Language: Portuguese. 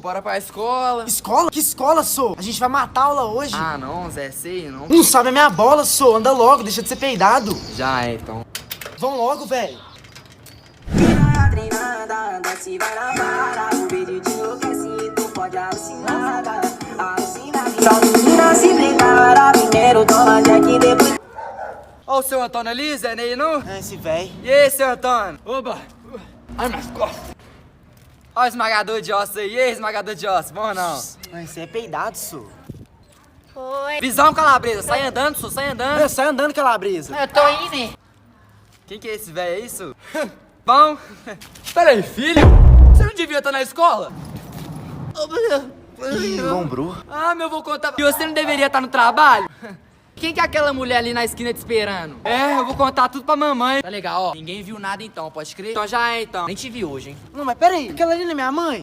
bora pra escola. Escola? Que escola, sou? A gente vai matar a aula hoje. Ah, não, Zé, sei, não. Não sabe a minha bola, sou. Anda logo, deixa de ser peidado. Já é, então. Vão logo, velho. Treinada, anda se vai na vara. O vídeo te enlouquece, tu pode alucinar. Alucina, só menina se prepara. Primeiro toma Jack, depois. Ó o seu Antônio ali, Zé, nem não? É esse velho. E aí, seu Antônio? Oba! Ai, minhas costas. Ó o esmagador de ossos aí. E aí, esmagador de ossos? Bom ou não? Esse é peidado, sou. Oi. Visão, Calabresa. Sai andando, só sai andando. Sai andando, calabresa. Eu tô indo. Quem que é esse velho? É isso? Bom. Peraí, filho. Você não devia estar na escola? Ih, lombrou. Ah, meu, vou contar. E você não deveria estar no trabalho? Quem que é aquela mulher ali na esquina te esperando? É, eu vou contar tudo pra mamãe. Tá legal, ó. Ninguém viu nada então, pode crer? Então já é, então. Nem te vi hoje, hein? Não, mas peraí. Aquela ali não é minha mãe?